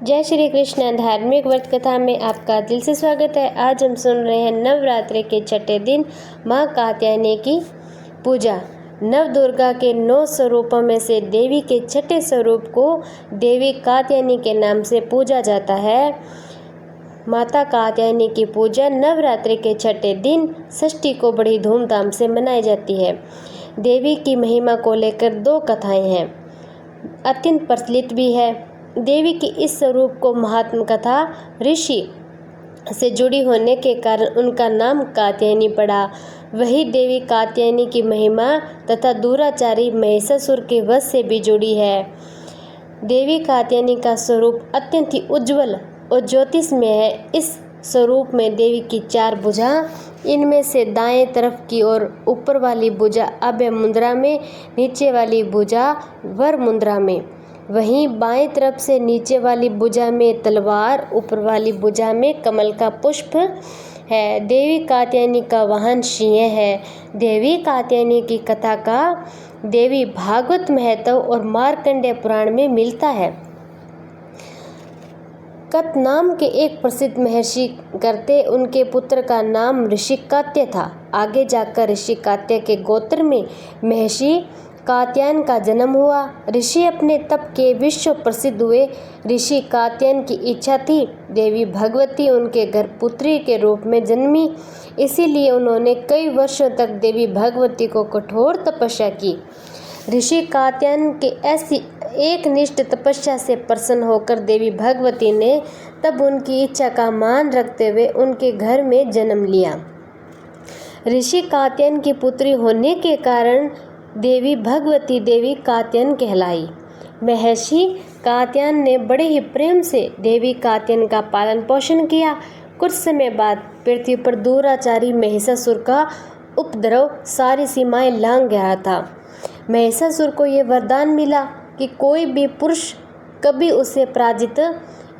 जय श्री कृष्ण। धार्मिक व्रत कथा में आपका दिल से स्वागत है। आज हम सुन रहे हैं नवरात्रि के छठे दिन माँ कात्यायनी की पूजा। नव दुर्गा के 9 स्वरूपों में से देवी के छठे स्वरूप को देवी कात्यायनी के नाम से पूजा जाता है। माता कात्यायनी की पूजा नवरात्रि के छठे दिन षष्ठी को बड़ी धूमधाम से मनाई जाती है। देवी की महिमा को लेकर 2 कथाएं हैं, अत्यंत प्रचलित भी है। देवी की इस स्वरूप को महात्म कथा ऋषि से जुड़ी होने के कारण उनका नाम कात्यायनी पड़ा। वही देवी कात्यायनी की महिमा तथा दुराचारी महिषासुर के वध से भी जुड़ी है। देवी कात्यायनी का स्वरूप अत्यंत ही उज्जवल और ज्योतिषमय है। इस स्वरूप में देवी की 4 भुजा, इनमें से दाएं तरफ की ओर ऊपर वाली भुजा अभय मुद्रा में, नीचे वाली भुजा वर मुद्रा में, वहीं बाएं तरफ से नीचे वाली भुजा में तलवार, ऊपर वाली भुजा में कमल का पुष्प है। देवी कात्यायनी का वाहन सिंह है। देवी कात्यायनी की कथा का देवी भागवत महत्व और मार्कंडेय पुराण में मिलता है। कत नाम के एक प्रसिद्ध महर्षि करते, उनके पुत्र का नाम ऋषि कात्य था। आगे जाकर ऋषि कात्य के गोत्र में महर्षि कात्यायन का जन्म हुआ। ऋषि अपने तप के विश्व प्रसिद्ध हुए। ऋषि कात्यायन की इच्छा थी देवी भगवती उनके घर पुत्री के रूप में जन्मी, इसीलिए उन्होंने कई वर्षों तक देवी भगवती को कठोर तपस्या की। ऋषि कात्यायन के ऐसी एक निष्ठ तपस्या से प्रसन्न होकर देवी भगवती ने तब उनकी इच्छा का मान रखते हुए उनके घर में जन्म लिया। ऋषि कात्यायन की पुत्री होने के कारण देवी भगवती देवी कात्यायन कहलाई। महर्षि कात्यायन ने बड़े ही प्रेम से देवी कात्यायन का पालन पोषण किया। कुछ समय बाद पृथ्वी पर दुराचारी महिषासुर का उपद्रव सारी सीमाएं लांघ गया था। महिषासुर को यह वरदान मिला कि कोई भी पुरुष कभी उसे पराजित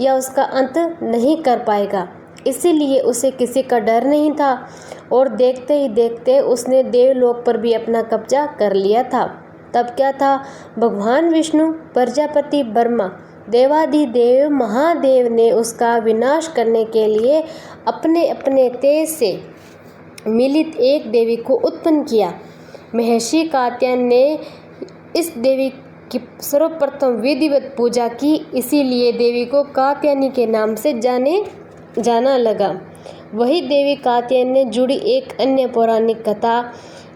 या उसका अंत नहीं कर पाएगा, इसीलिए उसे किसी का डर नहीं था और देखते ही देखते उसने देवलोक पर भी अपना कब्जा कर लिया था। तब क्या था, भगवान विष्णु, प्रजापति ब्रह्मा, देवाधिदेव महादेव ने उसका विनाश करने के लिए अपने अपने तेज से मिलित एक देवी को उत्पन्न किया। महर्षि कात्यायन ने इस देवी की सर्वप्रथम विधिवत पूजा की, इसीलिए देवी को कात्यायनी के नाम से जाना लगा। वही देवी कात्यायन ने जुड़ी एक अन्य पौराणिक कथा,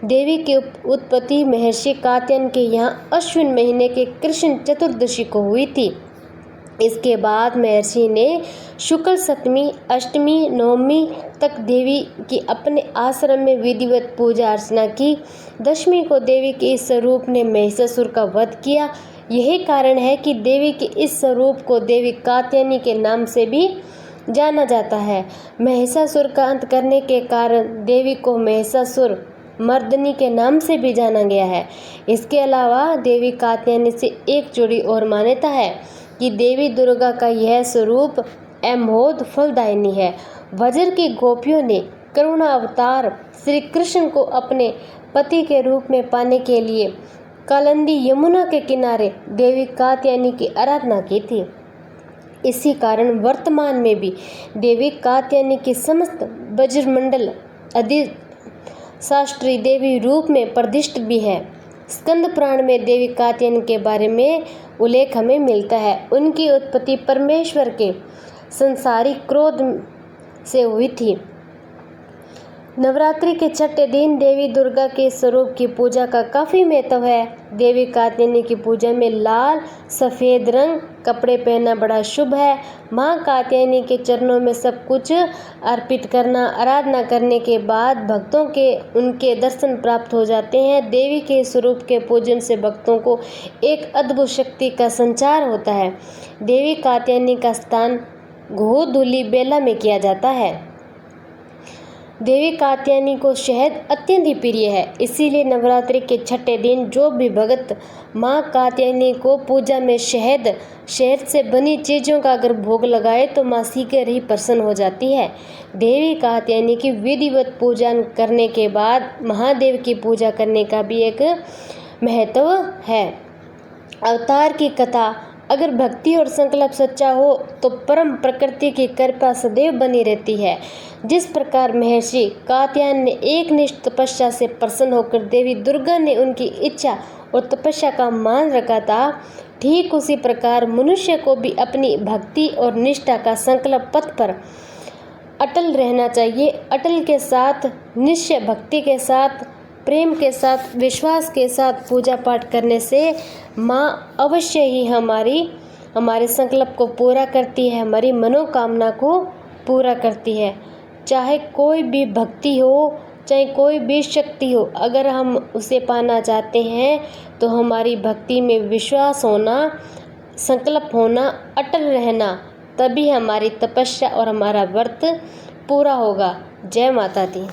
देवी की उत्पत्ति महर्षि कात्यायन के यहाँ अश्विन महीने के कृष्ण चतुर्दशी को हुई थी। इसके बाद महर्षि ने शुक्ल सप्तमी, अष्टमी, नवमी तक देवी की अपने आश्रम में विधिवत पूजा अर्चना की। दशमी को देवी के इस स्वरूप ने महिषासुर का वध किया। यही कारण है कि देवी के इस स्वरूप को देवी कात्यायनी के नाम से भी जाना जाता है। महिषासुर का अंत करने के कारण देवी को महिषासुर मर्दनी के नाम से भी जाना गया है। इसके अलावा देवी कात्यायनी से एक जुड़ी और मान्यता है कि देवी दुर्गा का यह स्वरूप अमोघ फलदायिनी है। वज्र की गोपियों ने करुणा अवतार श्री कृष्ण को अपने पति के रूप में पाने के लिए कालिंदी यमुना के किनारे देवी कात्यायनी की आराधना की थी। इसी कारण वर्तमान में भी देवी कात्यायनी की समस्त ब्रजमंडल अधिशास्त्री देवी रूप में प्रतिष्ठित भी है। स्कंद पुराण में देवी कात्यायनी के बारे में उल्लेख हमें मिलता है। उनकी उत्पत्ति परमेश्वर के संसारिक क्रोध से हुई थी। नवरात्रि के छठे दिन देवी दुर्गा के स्वरूप की पूजा का काफ़ी महत्व है। देवी कात्यायनी की पूजा में लाल सफ़ेद रंग कपड़े पहनना बड़ा शुभ है। माँ कात्यायनी के चरणों में सब कुछ अर्पित करना, आराधना करने के बाद भक्तों के उनके दर्शन प्राप्त हो जाते हैं। देवी के स्वरूप के पूजन से भक्तों को एक अद्भुत शक्ति का संचार होता है। देवी कात्यायनी का स्थान घोधुली बेला में किया जाता है। देवी कात्यायनी को शहद अत्यंत ही प्रिय है, इसीलिए नवरात्रि के छठे दिन जो भी भक्त माँ कात्यायनी को पूजा में शहद से बनी चीज़ों का अगर भोग लगाए तो माँ शीघ्र ही प्रसन्न हो जाती है। देवी कात्यायनी की विधिवत पूजा करने के बाद महादेव की पूजा करने का भी एक महत्व है। अवतार की कथा अगर भक्ति और संकल्प सच्चा हो तो परम प्रकृति की कृपा सदैव बनी रहती है। जिस प्रकार महर्षि कात्यायन ने एक निष्ठ तपस्या से प्रसन्न होकर देवी दुर्गा ने उनकी इच्छा और तपस्या का मान रखा था, ठीक उसी प्रकार मनुष्य को भी अपनी भक्ति और निष्ठा का संकल्प पथ पर अटल रहना चाहिए। अटल के साथ, निश्चय भक्ति के साथ, प्रेम के साथ, विश्वास के साथ पूजा पाठ करने से माँ अवश्य ही हमारे संकल्प को पूरा करती है, हमारी मनोकामना को पूरा करती है। चाहे कोई भी भक्ति हो, चाहे कोई भी शक्ति हो, अगर हम उसे पाना चाहते हैं तो हमारी भक्ति में विश्वास होना, संकल्प होना, अटल रहना, तभी हमारी तपस्या और हमारा व्रत पूरा होगा। जय माता दी।